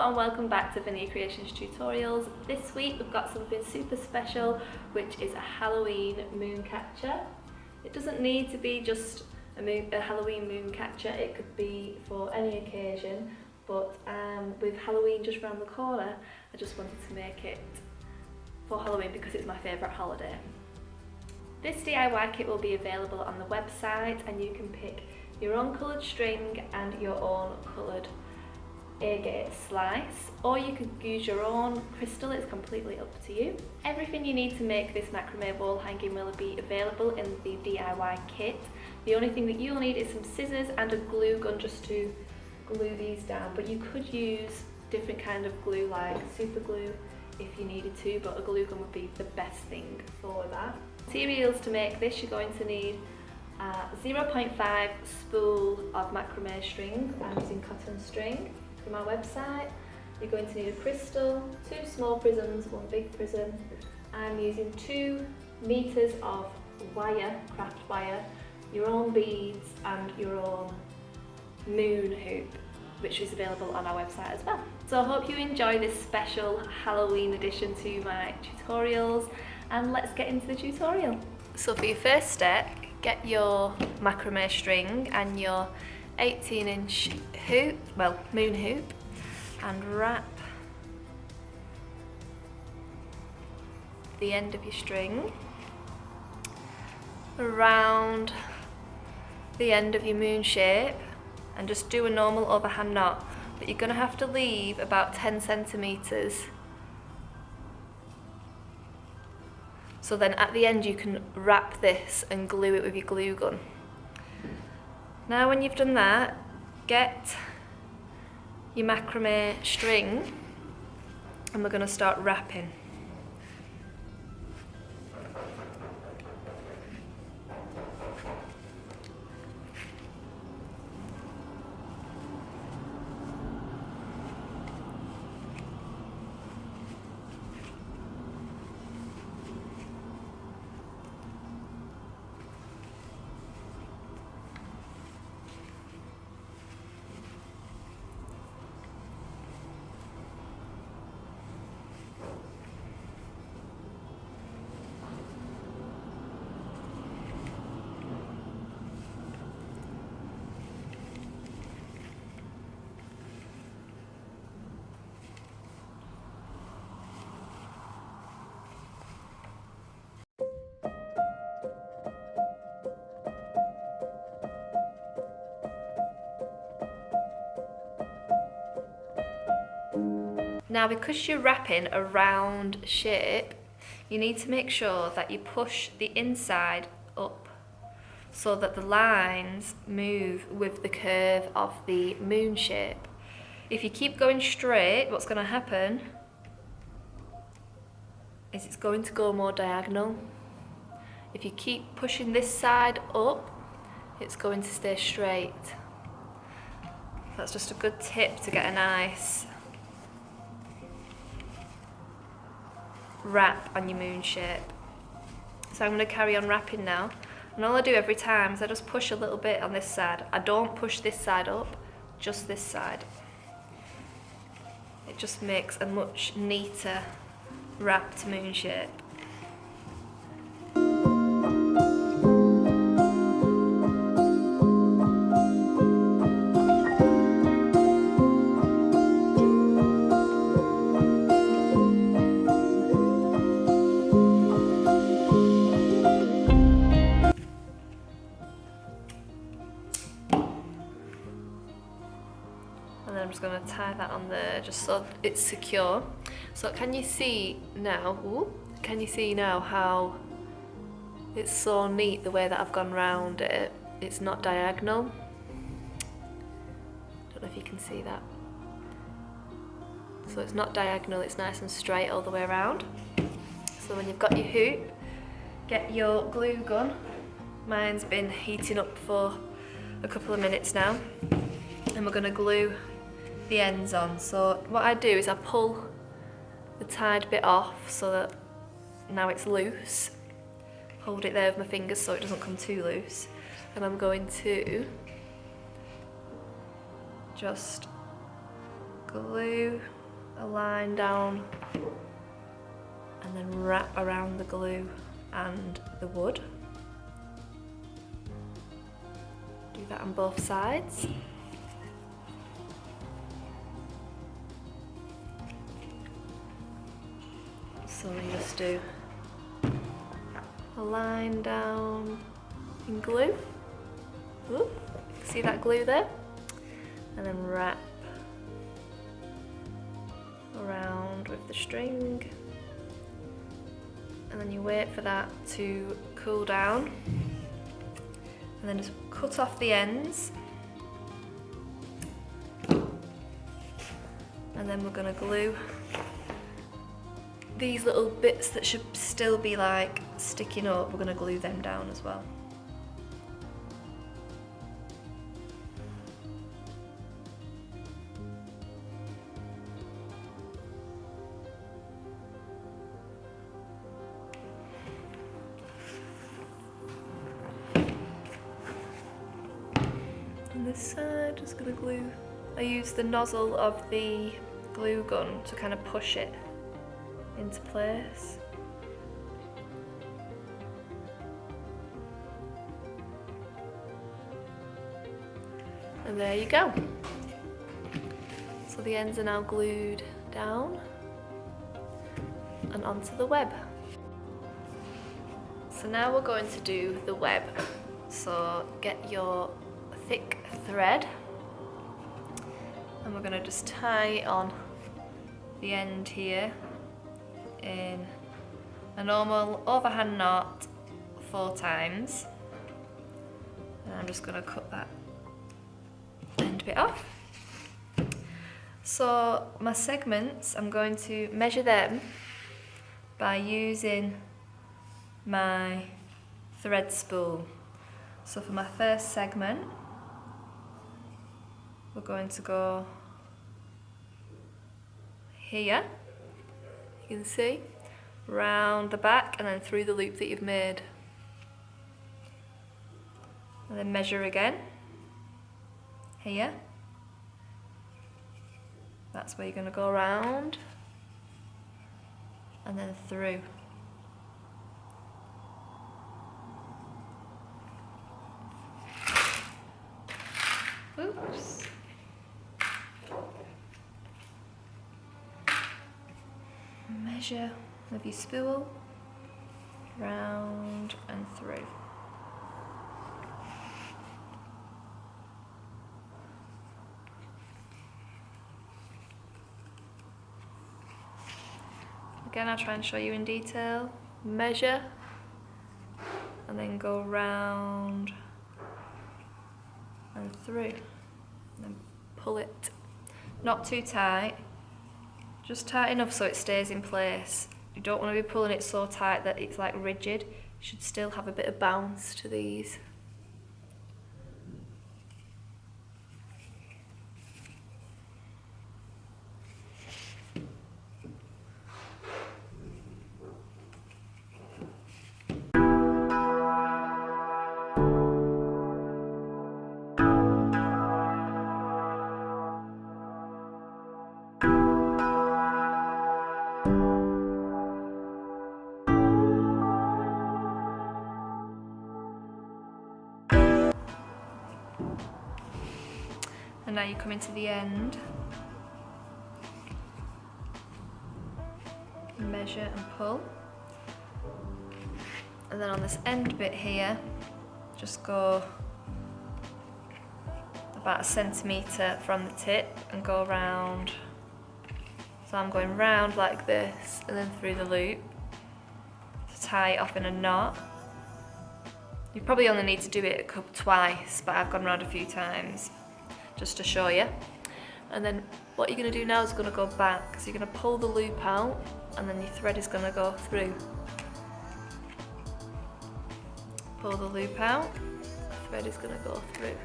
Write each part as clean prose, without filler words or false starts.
and welcome back to Vanircreations tutorials. This week we've got something super special, which is a Halloween moon catcher. It doesn't need to be just a Halloween moon catcher, it could be for any occasion, but with Halloween just around the corner, I just wanted to make it for Halloween because it's my favourite holiday. This DIY kit will be available on the website, and you can pick your own coloured string and your own coloured agate slice, or you could use your own crystal. It's completely up to you. Everything you need to make this macrame wall hanging will be available in the DIY kit. The only thing that you'll need is some scissors and a glue gun just to glue these down, but you could use different kind of glue like super glue if you needed to, but a glue gun would be the best thing for that. Materials to make this: you're going to need 0.5 spool of macrame string. I'm using cotton string from our website. You're going to need a crystal, 2 small prisms, 1 big prism. I'm using 2 meters of wire, craft wire, your own beads and your own moon hoop, which is available on our website as well. So I hope you enjoy this special Halloween addition to my tutorials, and let's get into the tutorial. So for your first step, get your macrame string and your 18-inch hoop, moon hoop, and wrap the end of your string around the end of your moon shape, and just do a normal overhand knot, but you're going to have to leave about 10 centimeters. So then at the end you can wrap this and glue it with your glue gun. Now when you've done that, get your macrame string and we're going to start wrapping. Now because you're wrapping a round shape, you need to make sure that you push the inside up so that the lines move with the curve of the moon shape. If you keep going straight, what's going to happen is it's going to go more diagonal. If you keep pushing this side up, it's going to stay straight. That's just a good tip to get a nice wrap on your moon shape. So I'm going to carry on wrapping now, and all I do every time is I just push a little bit on this side. I don't push this side up, just this side. It just makes a much neater wrapped moon shape. And then I'm just going to tie that on there just so it's secure. So can you see now, can you see now how it's so neat the way that I've gone round it? It's not diagonal. Don't know if you can see that. So it's not diagonal, it's nice and straight all the way around. So when you've got your hoop, get your glue gun. Mine's been heating up for a couple of minutes now, and we're going to glue the ends on. So what I do is I pull the tied bit off so that now it's loose. Hold it there with my fingers so it doesn't come too loose, and I'm going to just glue a line down and then wrap around the glue and the wood. Do that on both sides. So you just do a line down in glue. Ooh, see that glue there? And then wrap around with the string. And then you wait for that to cool down. And then just cut off the ends. And then we're gonna glue these little bits that should still be like sticking up, we're gonna glue them down as well. On this side, just gonna glue. I use the nozzle of the glue gun to kind of push it into place. And there you go. So the ends are now glued down and onto the web. So now we're going to do the web. So get your thick thread and we're going to just tie on the end here in a normal overhand knot 4 times, and I'm just going to cut that end bit off. So my segments, I'm going to measure them by using my thread spool. So for my first segment, we're going to go here. You can see, round the back and then through the loop that you've made. And then measure again, here. That's where you're going to go around and then through. Oops. Measure with your spool, round and through. Again, I'll try and show you in detail. Measure and then go round and through. And then pull it, not too tight. Just tight enough so it stays in place. You don't want to be pulling it so tight that it's like rigid. You should still have a bit of bounce to these. And now you come into the end, measure and pull, and then on this end bit here, just go about 1 centimetre from the tip and go round. So I'm going round like this and then through the loop to tie it off in a knot. You probably only need to do it twice, but I've gone around a few times just to show you. And then what you're going to do now is going to go back, so you're going to pull the loop out and then your thread is going to go through. Pull the loop out, the thread is going to go through.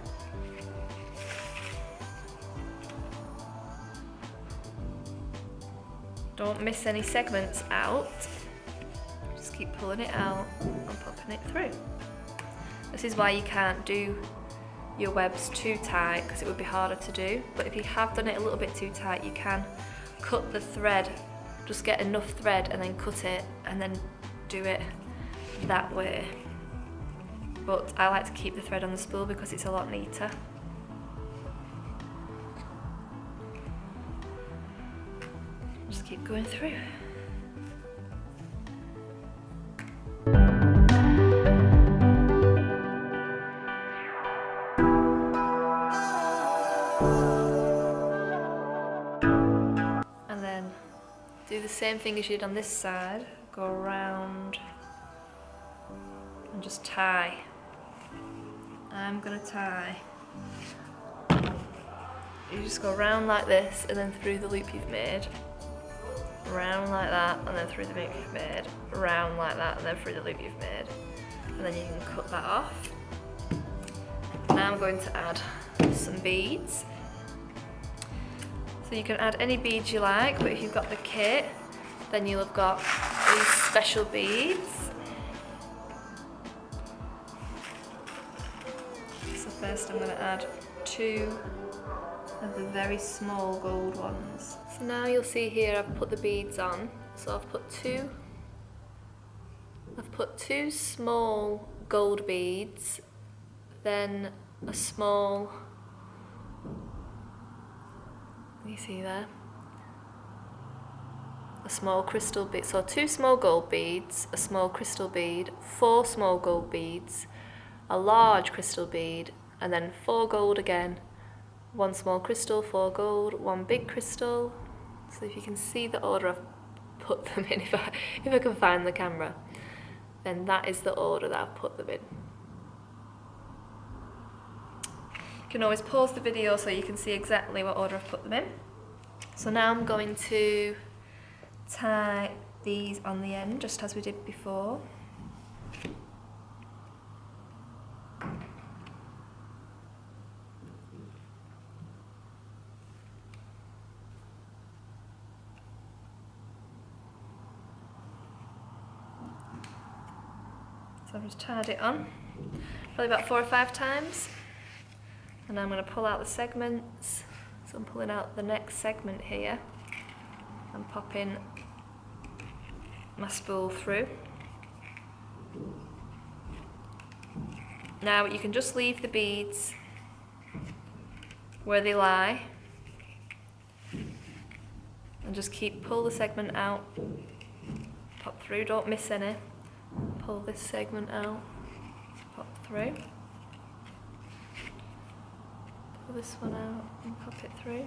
Don't miss any segments out, just keep pulling it out and popping it through. This is why you can't do your webs too tight, because it would be harder to do, but if you have done it a little bit too tight, you can cut the thread, just get enough thread and then cut it and then do it that way. But I like to keep the thread on the spool because it's a lot neater. Just keep going through. And then do the same thing as you did on this side, go around and just tie. I'm gonna tie. You just go around like this and then through the loop you've made. Round like that and then through the loop you've made. Round like that and then through the loop you've made. And then you can cut that off. Now I'm going to add some beads. So you can add any beads you like, but if you've got the kit, then you'll have got these special beads. So first I'm going to add 2 of the very small gold ones. So now you'll see here I've put the beads on. So I've put two small gold beads, then a small, you see there? A small crystal bead. So 2 small gold beads, a small crystal bead, 4 small gold beads, a large crystal bead, and then 4 gold again, 1 small crystal, 4 gold, 1 big crystal. So if you can see the order I've put them in, if I can find the camera, then that is the order that I've put them in. You can always pause the video so you can see exactly what order I've put them in. So now I'm going to tie these on the end, just as we did before. So I've just tied it on, probably about 4 or 5 times. And I'm going to pull out the segments. So I'm pulling out the next segment here and popping my spool through. Now you can just leave the beads where they lie and just pull the segment out, pop through, don't miss any. Pull this segment out, pop through. Pull this one out and pop it through.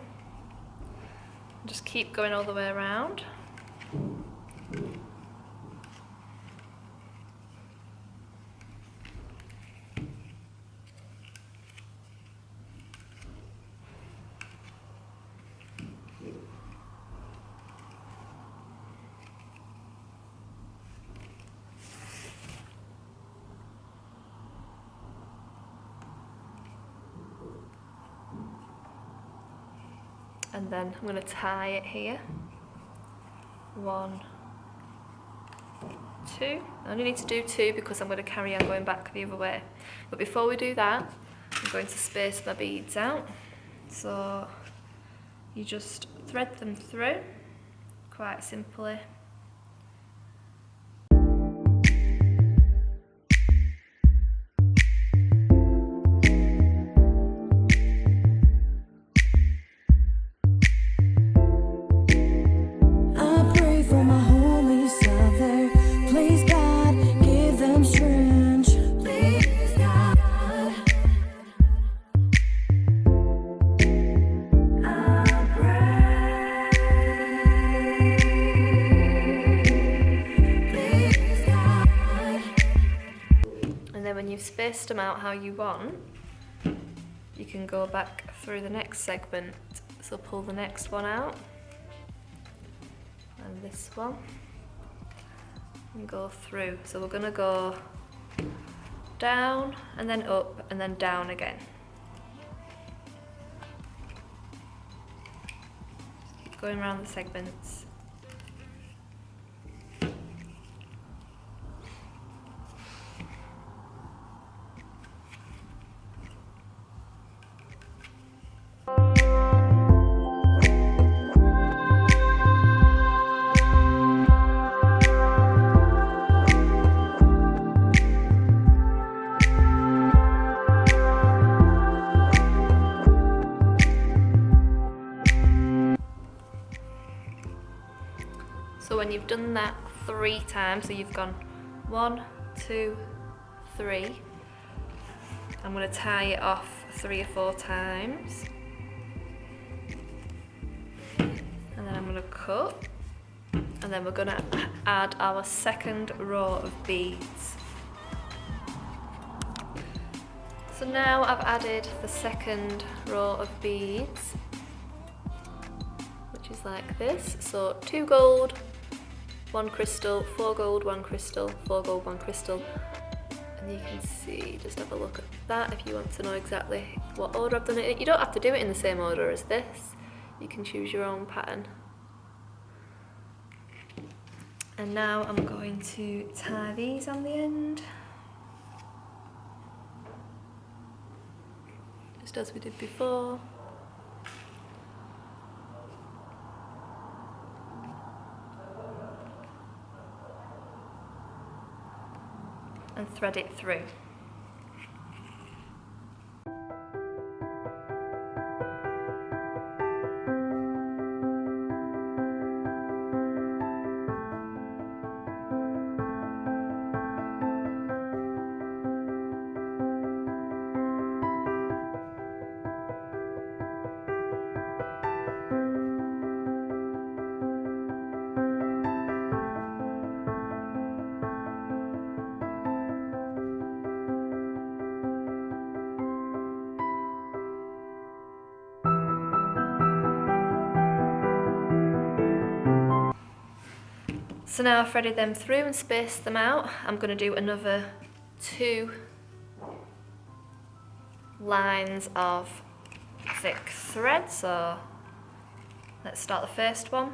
And just keep going all the way around. And then I'm going to tie it here. 1, 2. I only need to do 2 because I'm going to carry on going back the other way. But before we do that, I'm going to space my beads out. So you just thread them through quite simply. When you've spaced them out how you want, you can go back through the next segment. So pull the next one out, and this one, and go through. So we're going to go down, and then up, and then down again. Just keep going around the segments. So when you've done that 3 times, so you've gone 1, 2, 3, I'm going to tie it off 3 or 4 times, and then I'm going to cut, and then we're going to add our second row of beads. So now I've added the second row of beads, which is like this. So 2 gold, 1 crystal, 4 gold, 1 crystal, 4 gold, 1 crystal. And you can see, just have a look at that if you want to know exactly what order I've done it in. You don't have to do it in the same order as this. You can choose your own pattern. And now I'm going to tie these on the end, just as we did before. And thread it through. So now I've threaded them through and spaced them out. I'm going to do another 2 lines of thick thread. So let's start the first one.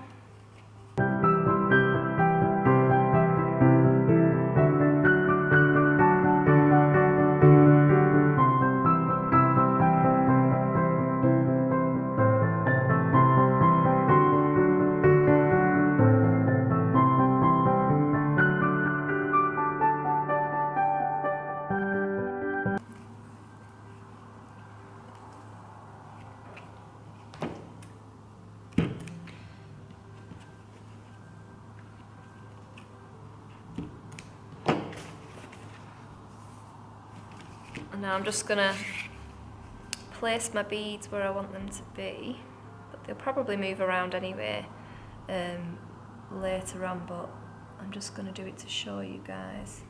And now I'm just going to place my beads where I want them to be, but they'll probably move around anyway later on, but I'm just going to do it to show you guys.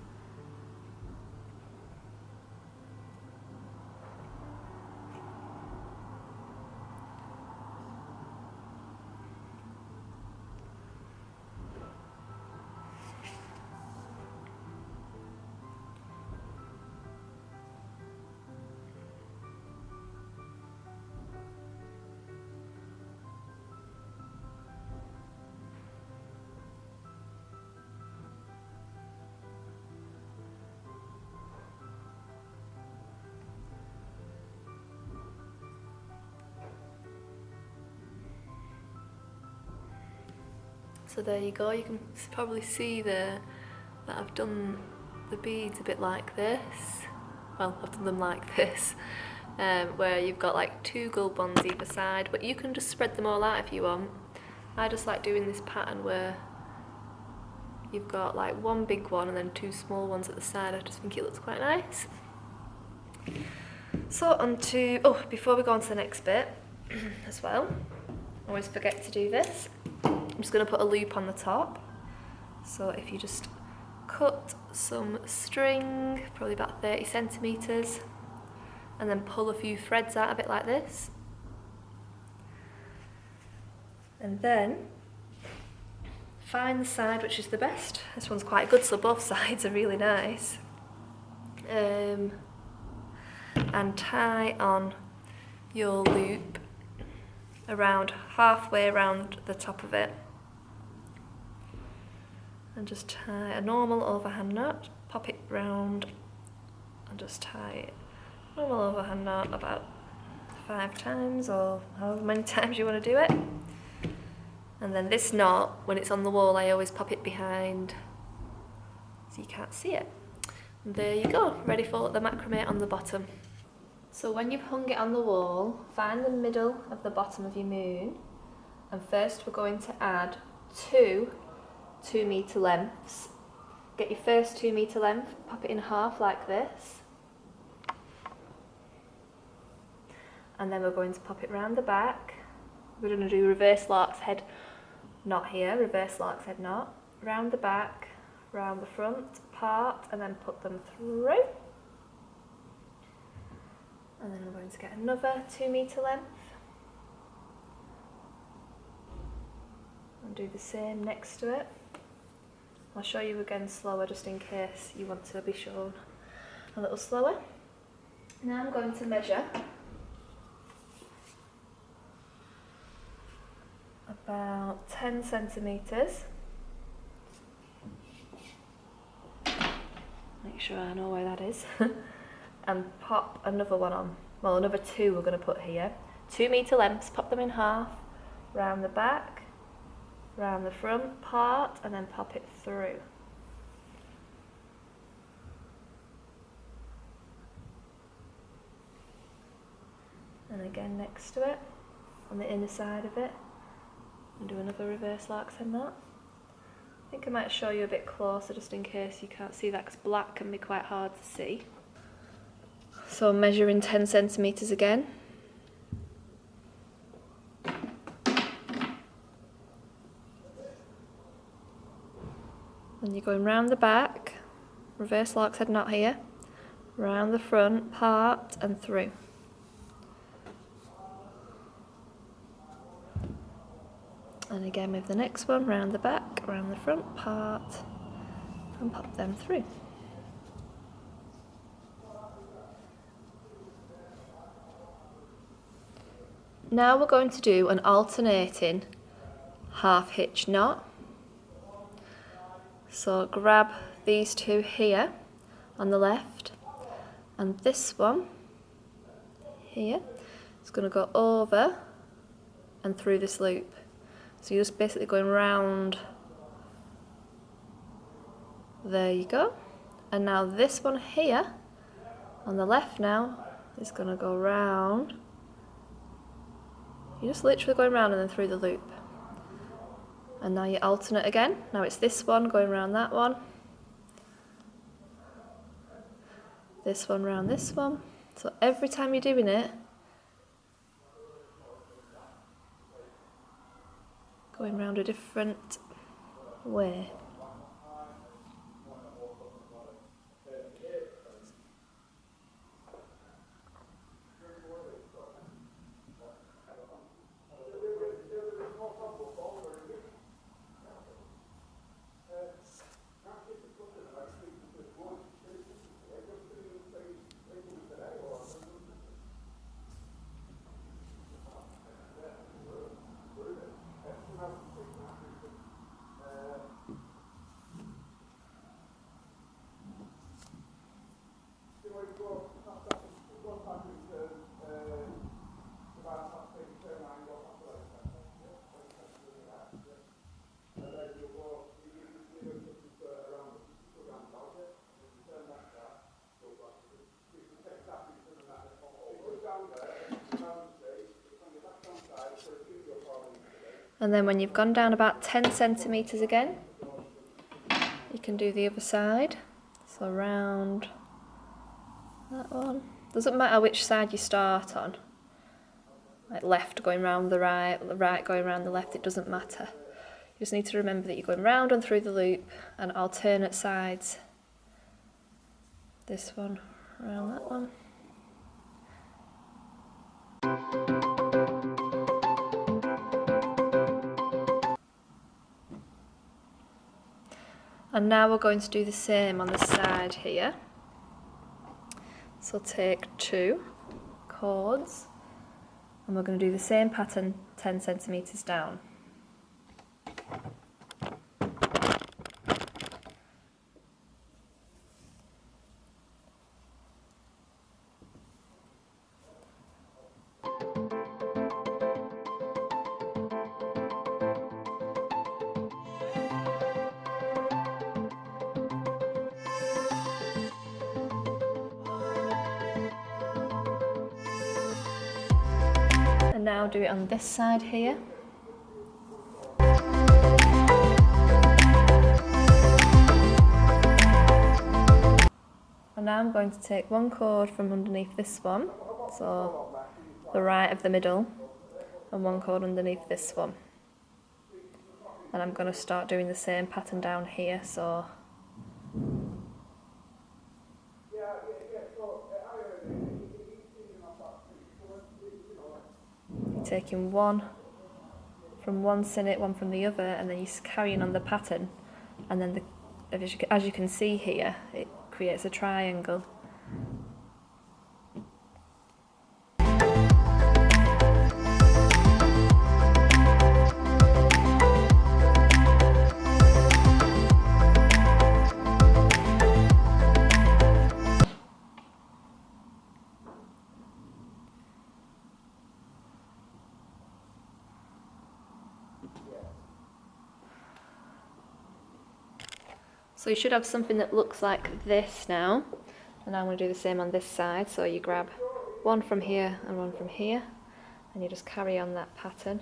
So there you go, you can probably see there that I've done the beads a bit like this. Well, I've done them like this, where you've got like 2 gold bonds either side, but you can just spread them all out if you want. I just like doing this pattern where you've got like 1 big one and then 2 small ones at the side. I just think it looks quite nice. So onto, before we go on to the next bit as well, I always forget to do this. I'm just going to put a loop on the top. So if you just cut some string, probably about 30 centimetres, and then pull a few threads out of it like this. And then find the side which is the best. This one's quite good, so both sides are really nice. And tie on your loop around halfway around the top of it. And just tie a normal overhand knot, pop it round, and just tie it normal overhand knot about 5 times or however many times you want to do it. And then this knot, when it's on the wall, I always pop it behind so you can't see it. And there you go, ready for the macrame on the bottom. So when you've hung it on the wall, find the middle of the bottom of your moon, and first we're going to add 2 2 metre lengths. Get your first 2 metre length, pop it in half like this. And then we're going to pop it round the back. We're going to do reverse lark's head knot here, reverse lark's head knot. Round the back, round the front part, and then put them through. And then we're going to get another 2 metre length. And do the same next to it. I'll show you again slower just in case you want to be shown a little slower. Now I'm going to measure about 10 centimetres. Make sure I know where that is. And pop another one on. Well, another 2 we're going to put here. 2 metre lengths, pop them in half, round the back, round the front part, and then pop it through. And again next to it, on the inner side of it, and do another reverse lark's head knot. I think I might show you a bit closer just in case you can't see that, because black can be quite hard to see. So measuring 10 centimetres again. And you're going round the back, reverse lark's head knot here, round the front part and through. And again with the next one, round the back, round the front part, and pop them through. Now we're going to do an alternating half hitch knot. So grab these 2 here on the left, and this one here is going to go over and through this loop. So you're just basically going round. There you go. And now this one here on the left now is going to go round. You're just literally going round and then through the loop. And now you alternate again. Now it's this one going round that one. This one round this one. So every time you're doing it, going round a different way. And then when you've gone down about 10 centimetres again, you can do the other side. So round that one. Doesn't matter which side you start on. Like left going round the right going round the left, it doesn't matter. You just need to remember that you're going round and through the loop and alternate sides. This one, round that one. And now we're going to do the same on the side here. So take 2 cords and we're going to do the same pattern 10 centimetres down. And now do it on this side here. now I'm going to take one cord from underneath this one, so the right of the middle, and one cord underneath this one. And I'm going to start doing the same pattern down here, so you're taking one from one sennit, one from the other, and then you're carrying on the pattern, and then as you can see here, it creates a triangle. So you should have something that looks like this now, and I'm going to do the same on this side. So you grab one from here and one from here, and you just carry on that pattern.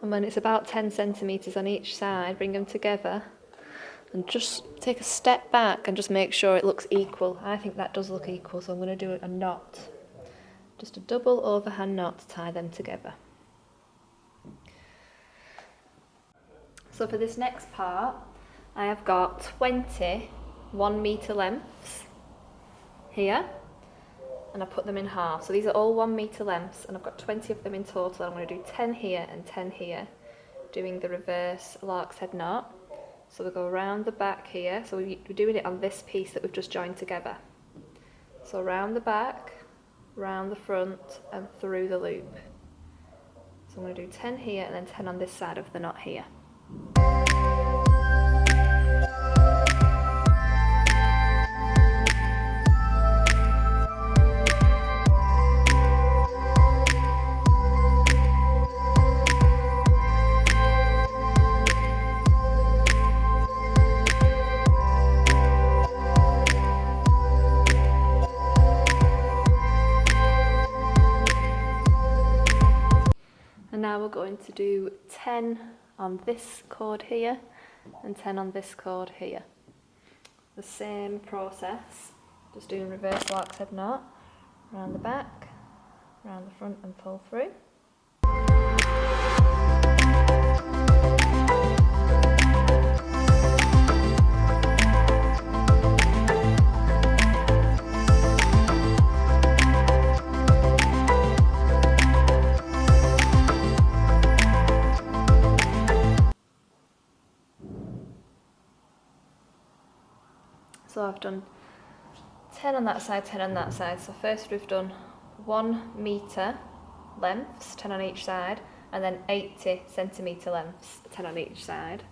And when it's about 10 centimetres on each side, bring them together and just take a step back and just make sure it looks equal. I think that does look equal, so I'm going to do a knot. Just a double overhand knot to tie them together. So for this next part, I have got 20 1 metre lengths here, and I put them in half. So these are all 1 metre lengths, and I've got 20 of them in total. I'm going to do 10 here and 10 here, doing the reverse lark's head knot. So we'll go around the back here. So we're doing it on this piece that we've just joined together. So around the back, round the front, and through the loop. So I'm going to do 10 here and then 10 on this side of the knot here. And now we're going to do 10 on this cord here and 10 on this cord here. The same process, just doing reverse lark's head knot, around the back, around the front and pull through. So I've done 10 on that side, 10 on that side. So first we've done 1 metre lengths, 10 on each side, and then 80 centimetre lengths, 10 on each side.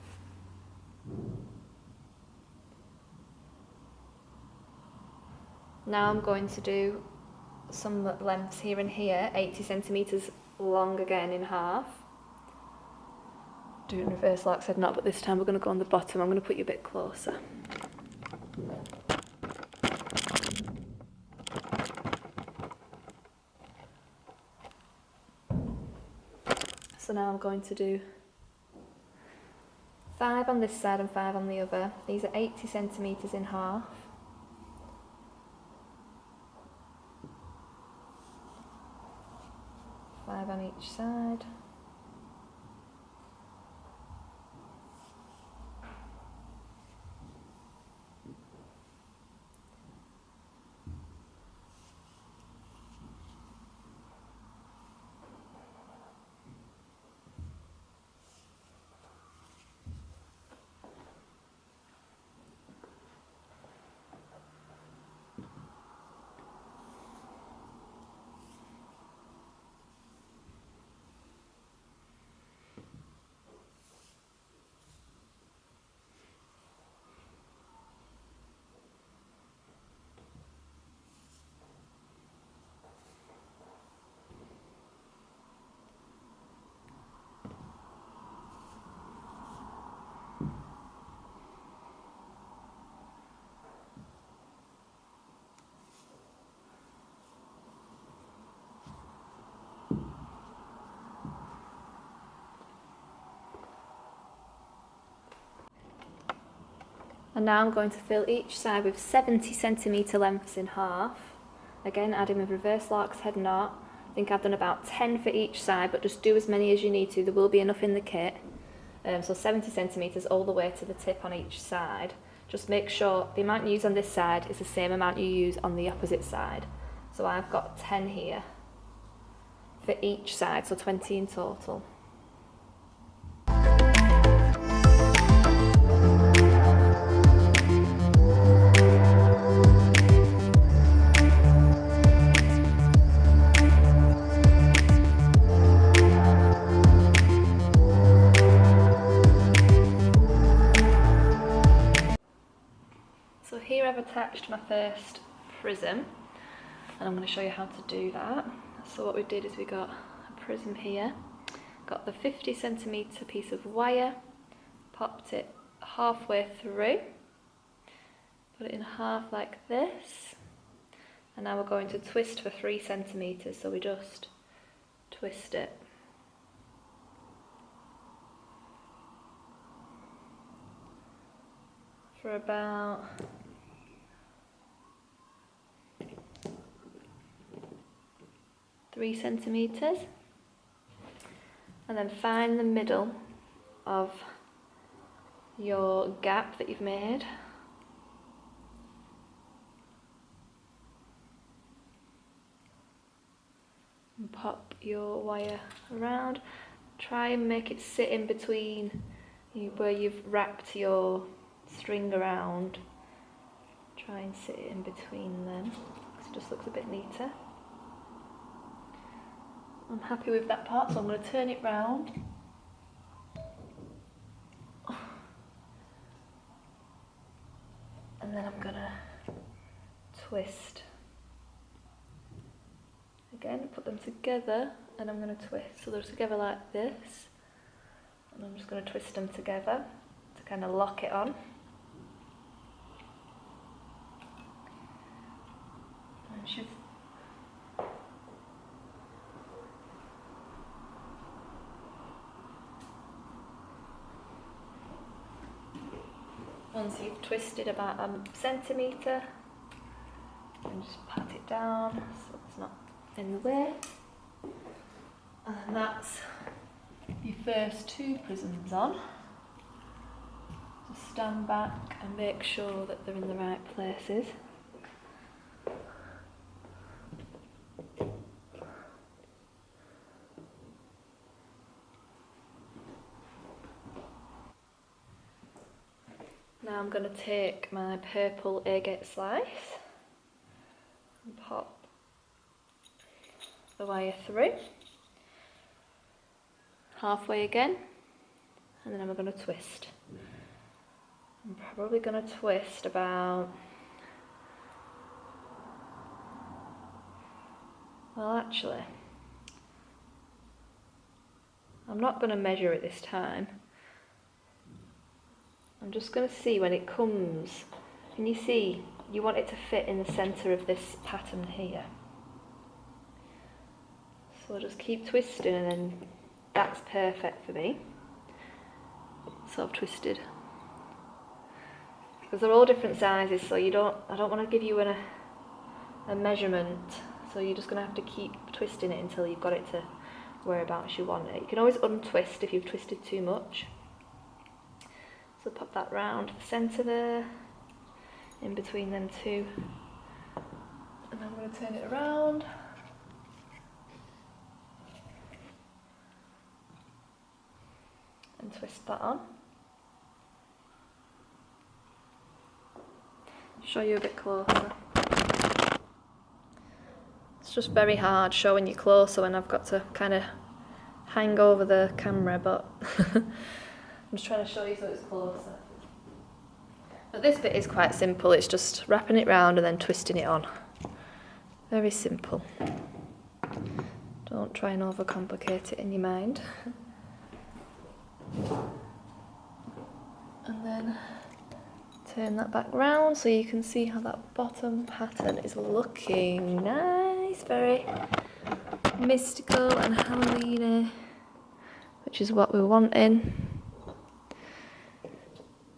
Now I'm going to do some lengths here and here, 80 centimetres long again in half. Doing reverse lark's head knot, but this time we're going to go on the bottom. I'm going to put you a bit closer. So now I'm going to do 5 on this side and 5 on the other. These are 80 centimetres in half. Five on each side. And now I'm going to fill each side with 70cm lengths in half. Again, adding with reverse Larks head knot. I think I've done about 10 for each side, but just do as many as you need to. There will be enough in the kit. So 70cm all the way to the tip on each side. Just make sure the amount you use on this side is the same amount you use on the opposite side. So I've got 10 here for each side, so 20 in total. So here I've attached my first prism, and I'm going to show you how to do that. So what we did is we got a prism here, got the 50cm piece of wire, popped it halfway through, put it in half like this, and now we're going to twist for 3cm, so we just twist it. For about 3cm, and then find the middle of your gap that you've made, and pop your wire around. Try and make it sit in between where you've wrapped your string around. Try and sit in between them, because it just looks a bit neater. I'm happy with that part, so I'm going to turn it round. And then I'm going to twist. Again, put them together, and I'm going to twist. So they're together like this. And I'm just going to twist them together to kind of lock it on. And she's once you've twisted about a centimetre, and just pat it down so it's not in the way. And that's your first two prisms on. Just stand back and make sure that they're in the right places. Now I'm going to take my purple agate slice and pop the wire through, halfway again, and then I'm going to twist. I'm probably going to twist about, well actually, I'm not going to measure it this time. I'm just going to see when it comes, and you see, you want it to fit in the centre of this pattern here. So I'll just keep twisting, and then that's perfect for me. So I've twisted. Because they're all different sizes, so I don't want to give you a measurement, so you're just going to have to keep twisting it until you've got it to whereabouts you want it. You can always untwist if you've twisted too much. So pop that round the centre there, in between them two, and I'm going to turn it around. And twist that on. Show you a bit closer. It's just very hard showing you closer when I've got to kind of hang over the camera, but I'm just trying to show you so it's closer. But this bit is quite simple, it's just wrapping it round and then twisting it on. Very simple. Don't try and overcomplicate it in your mind. And then turn that back round so you can see how that bottom pattern is looking nice, very mystical and Halloween-y, which is what we're wanting.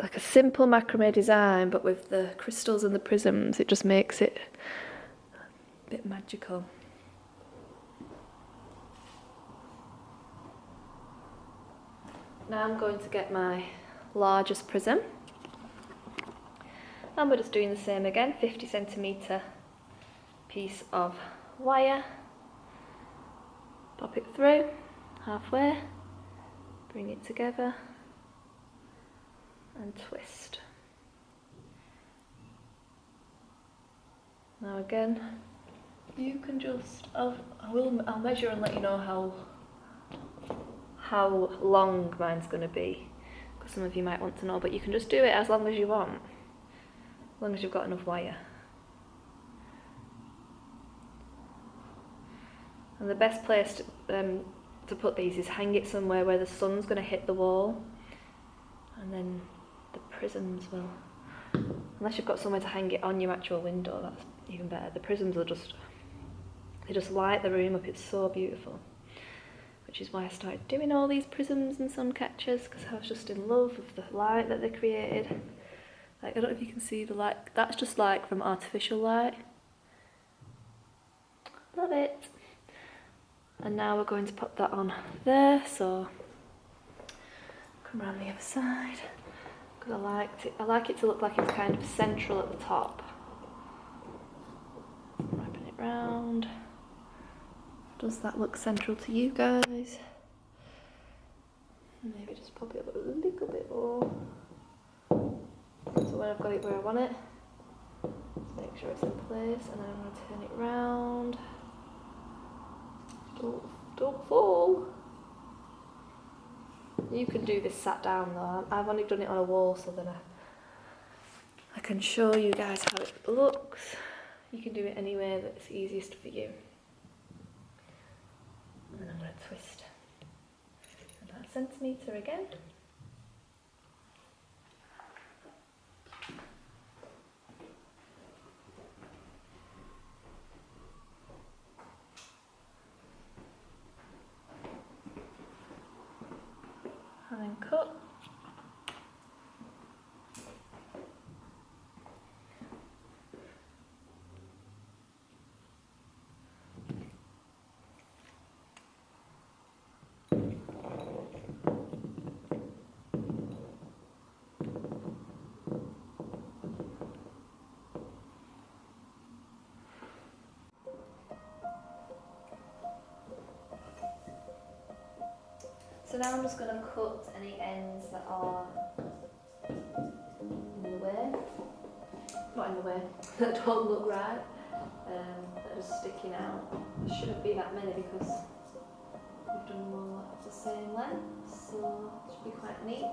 like a simple macrame design, but with the crystals and the prisms, it just makes it a bit magical. Now I'm going to get my largest prism, and we're just doing the same again, 50cm piece of wire, pop it through halfway, bring it together and twist. Now again, you can just, I'll measure and let you know how long mine's going to be, because some of you might want to know, but you can just do it as long as you want, as long as you've got enough wire. And the best place to put these is hang it somewhere where the sun's going to hit the wall, and then the prisms will, unless you've got somewhere to hang it on your actual window, that's even better. The prisms will just light the room up. It's so beautiful, which is why I started doing all these prisms and sun catchers, because I was just in love with the light that they created. Like, I don't know if you can see the light, that's just like from artificial light. Love it. And now we're going to put that on there, so come around the other side, because I like it to look like it's kind of central at the top. Wrapping it round. Does that look central to you guys? Maybe just pop it up a little bit more. So when I've got it where I want it, just make sure it's in place, and then I'm going to turn it round. Don't fall. You can do this sat down though. I've only done it on a wall, so then I can show you guys how it looks. You can do it anywhere that's easiest for you. And then I'm going to twist about a centimetre again. And then cut. So now I'm just going to cut any ends that are in the way, not in the way, that don't look right, that are just sticking out. There shouldn't be that many because we've done more of the same length, so it should be quite neat.